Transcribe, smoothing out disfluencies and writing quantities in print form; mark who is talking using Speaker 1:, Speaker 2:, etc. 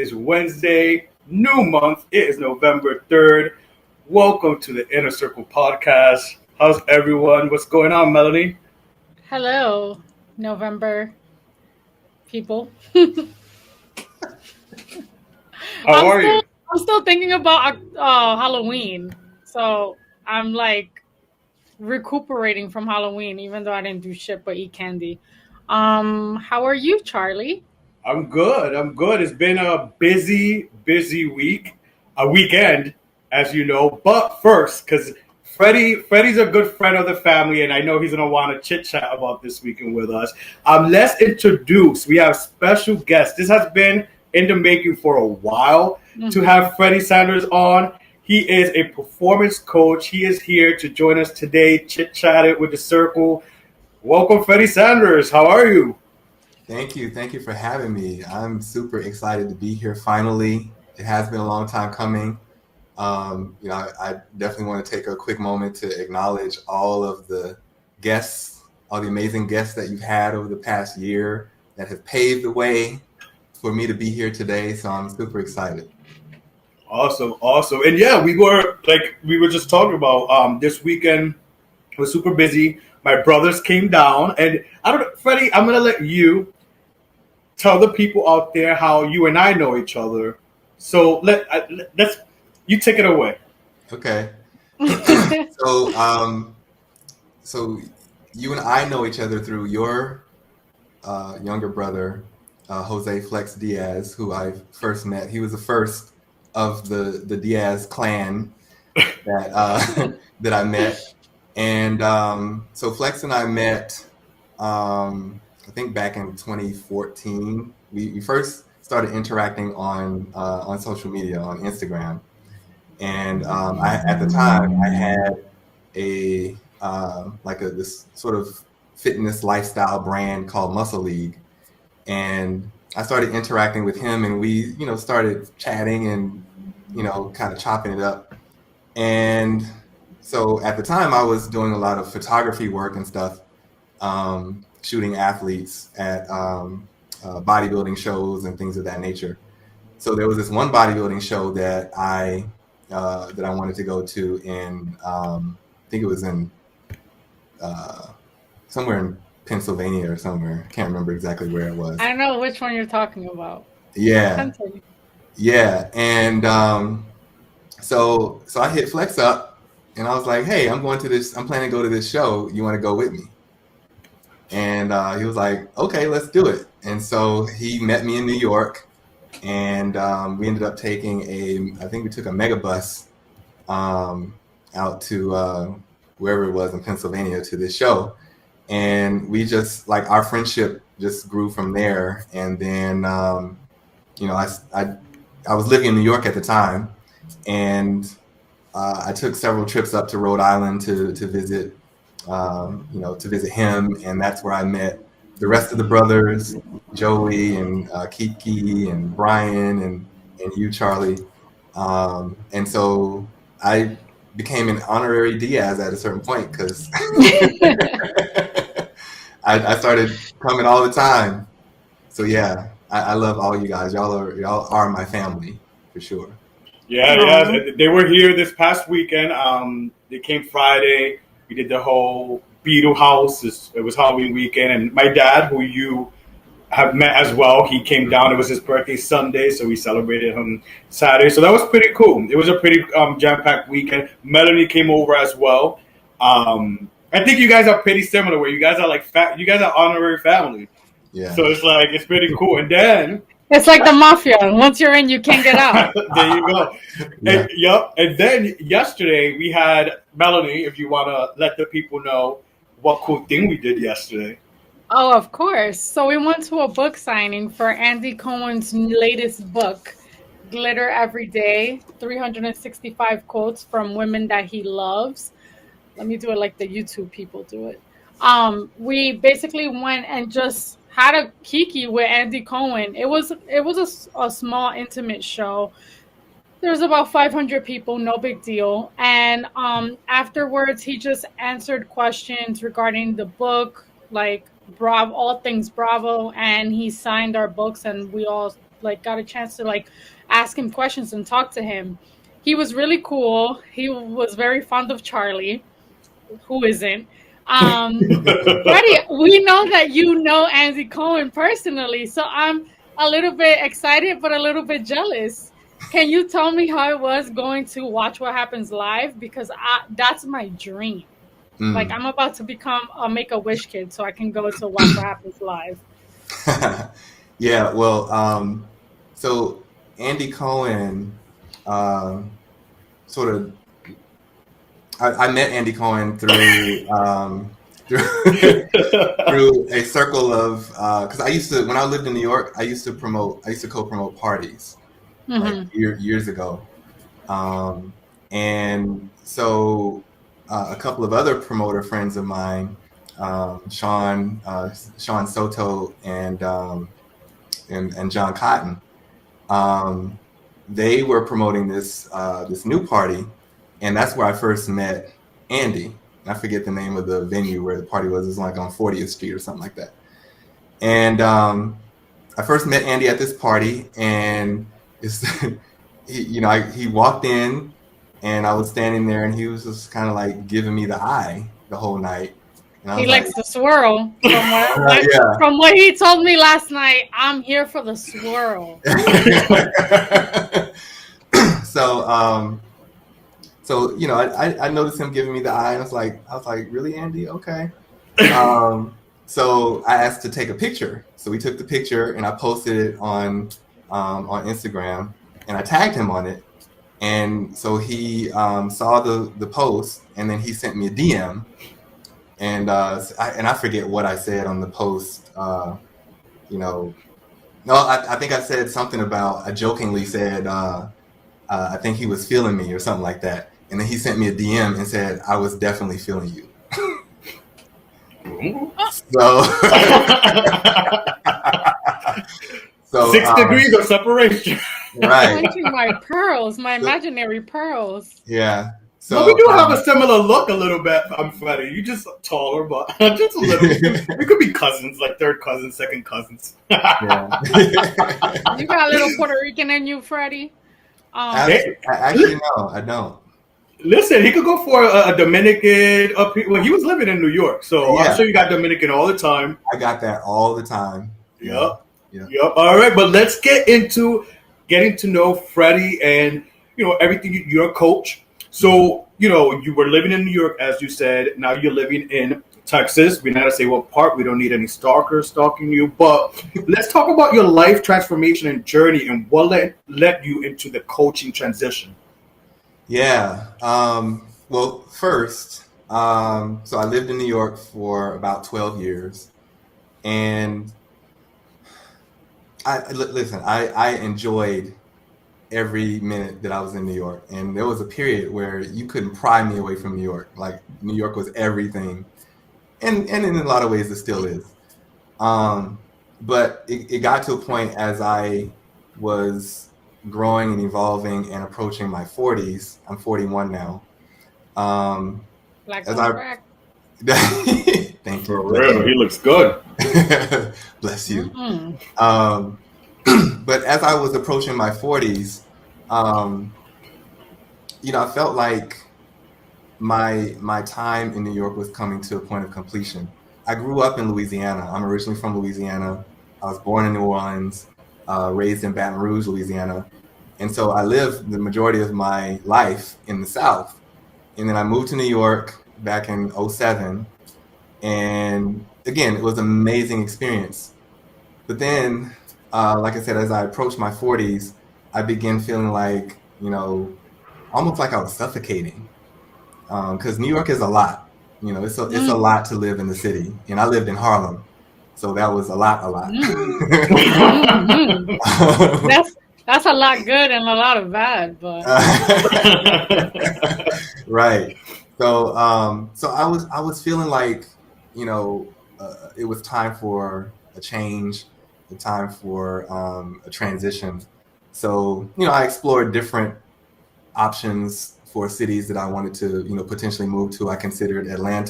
Speaker 1: is Wednesday, new month. It is November 3rd. Welcome to the Inner Circle podcast. How's everyone? What's going on, Melanie?
Speaker 2: Hello, November people. I'm
Speaker 1: How are
Speaker 2: still
Speaker 1: you?
Speaker 2: I'm still thinking about Halloween. So I'm like recuperating from Halloween, even though I didn't do shit but eat candy. How are you, Charlie?
Speaker 1: I'm good. I'm good. It's been a busy week, a weekend, as you know. But first, because Freddie's a good friend of the family, and I know he's gonna want to chit chat about this weekend with us. Let's introduce. We have special guests. This has been in the making for a while to
Speaker 2: Mhm.
Speaker 1: have Freddy Sanders on. He is a performance coach. He is here to join us today, chit chat it with the circle. Welcome, Freddy Sanders. How are you?
Speaker 3: Thank you. Thank you for having me. I'm super excited to be here finally. It has been a long time coming. I definitely want to take a quick moment to acknowledge all of the guests, all the amazing guests that you've had over the past year that have paved the way for me to be here today. So I'm super excited.
Speaker 1: Awesome, awesome. And yeah, we were just talking about this weekend was super busy. My brothers came down and I don't know, Freddie, I'm gonna let you tell the people out there how you and I know each other. So let's you take it away.
Speaker 3: Okay. So, so you and I know each other through your younger brother, Jose Flex Diaz, who I first met. He was the first of the Diaz clan that that I met, and so Flex and I met. I think back in 2014. We first started interacting on social media on Instagram, and at the time I had a this sort of fitness lifestyle brand called Muscle League, and I started interacting with him, and we started chatting and kind of chopping it up. And so at the time I was doing a lot of photography work and stuff, shooting athletes at bodybuilding shows and things of that nature. So there was this one bodybuilding show that I wanted to go to in I think it was in uh, somewhere in Pennsylvania or somewhere. I can't remember exactly where it was.
Speaker 2: I don't know which one you're talking about.
Speaker 3: Yeah,
Speaker 2: Continue.
Speaker 3: yeah, and so I hit Flex up, and I was like, "Hey, I'm going to this. I'm planning to go to this show. You want to go with me?" And he was like, "Okay, let's do it." And so he met me in New York, and we ended up taking I think we took a megabus out to wherever it was in Pennsylvania to this show, and we just like our friendship just grew from there. And then you know, I was living in New York at the time, and I took several trips up to Rhode Island to visit, to visit him, and that's where I met the rest of the brothers, Joey and Kiki and Brian and you, Charlie. And so I became an honorary Diaz at a certain point because I started coming all the time. So yeah, I love all you guys. Y'all are my family for sure.
Speaker 1: Yeah,
Speaker 2: Aw.
Speaker 1: yeah. They were here this past weekend. They came Friday. We did the whole Beetle House. It was Halloween weekend, and my dad, who you have met as well, he came down. It was his birthday Sunday, so we celebrated him Saturday. So that was pretty cool. It was a pretty jam-packed weekend. Melanie came over as well. I think you guys are pretty similar, where you guys are like you guys are honorary family.
Speaker 3: Yeah.
Speaker 1: So it's like it's pretty cool. And then
Speaker 2: It's like the mafia. Once you're in, you can't get out.
Speaker 1: there you go.
Speaker 3: Yeah.
Speaker 1: Yep. And then yesterday we had Melanie. If you want to let the people know what cool thing we did yesterday.
Speaker 2: Oh, of course. So we went to a book signing for Andy Cohen's latest book, Glitter Every Day, 365 quotes from women that he loves. Let me do it like the YouTube people do it. We basically went and just had a kiki with Andy Cohen. It was a small intimate show. There's about 500 people, no big deal. And afterwards, he just answered questions regarding the book, like Bravo, all things Bravo, and he signed our books, and we all like got a chance to like ask him questions and talk to him. He was really cool. He was very fond of Charlie. Who isn't? Freddie, we know that you know Andy Cohen personally, so I'm a little bit excited, but a little bit jealous. Can you tell me how it was going to watch What Happens Live? Because that's my dream. Like, I'm about to become a Make-A-Wish kid so I can go to watch What Happens Live.
Speaker 3: Yeah, well, so Andy Cohen, sort of, I met Andy Cohen through through a circle of, because I used to, when I lived in New York, I used to co-promote parties like years ago, and so a couple of other promoter friends of mine, Sean Soto and John Cotton, they were promoting this new party, and that's where I first met Andy. I forget the name of the venue where the party was. It was like on 40th Street or something like that. And I first met Andy at this party, and he walked in, and I was standing there, and he was just kind of like giving me the eye the whole night.
Speaker 2: He likes to swirl. From what he told me last night, I'm here for the swirl.
Speaker 3: So I noticed him giving me the eye, and I was like, really, Andy? Okay. So I asked to take a picture. So we took the picture, and I posted it on Instagram, and I tagged him on it. And so he saw the post, and then he sent me a DM. And I forget what I said on the post. I think I said something about, I jokingly said, I think he was feeling me or something like that. And then he sent me a DM and said, I was definitely feeling you. So
Speaker 1: 6 degrees of separation.
Speaker 3: Right.
Speaker 2: My pearls, my imaginary pearls.
Speaker 3: Yeah. So
Speaker 1: but we do have a similar look a little bit. I'm Freddie. You just taller, but just a little. We could be cousins, like third cousins, second cousins.
Speaker 3: Yeah.
Speaker 2: You got a little Puerto Rican in you, Freddie.
Speaker 3: Actually, no, I don't.
Speaker 1: Listen, he could go for a Dominican up here. Well, he was living in New York, so
Speaker 3: Yeah.
Speaker 1: I'm sure you got Dominican all the time.
Speaker 3: I got that all the time.
Speaker 1: Yep. All right, but let's get into getting to know Freddie and everything. You're a coach, so you were living in New York, as you said. Now you're living in Texas. We're not gonna say what part. We don't need any stalkers stalking you, but let's talk about your life transformation and journey and what led you into the coaching transition.
Speaker 3: Yeah. Well, first, so I lived in New York for about 12 years, and I enjoyed every minute that I was in New York. And there was a period where you couldn't pry me away from New York. Like, New York was everything. And in a lot of ways it still is. But it got to a point as I was growing and evolving and approaching my 40s. I'm 41 now.
Speaker 2: Black
Speaker 3: as
Speaker 2: on crack.
Speaker 3: Thank you.
Speaker 1: For real, he looks good.
Speaker 3: Bless you. But as I was approaching my 40s, I felt like my time in New York was coming to a point of completion. I grew up in Louisiana. I'm originally from Louisiana. I was born in New Orleans, raised in Baton Rouge, Louisiana. And so I lived the majority of my life in the South. And then I moved to New York back in 2007. And again, it was an amazing experience. But then, like I said, as I approached my 40s, I began feeling like, almost like I was suffocating. Because New York is a lot. It's a lot to live in the city. And I lived in Harlem. So that was a lot.
Speaker 2: That's a lot good and a lot of bad, but
Speaker 3: right. So I was feeling like, it was time for a change, a time for a transition. So, I explored different options for cities that I wanted to, potentially move to. I considered Atlanta.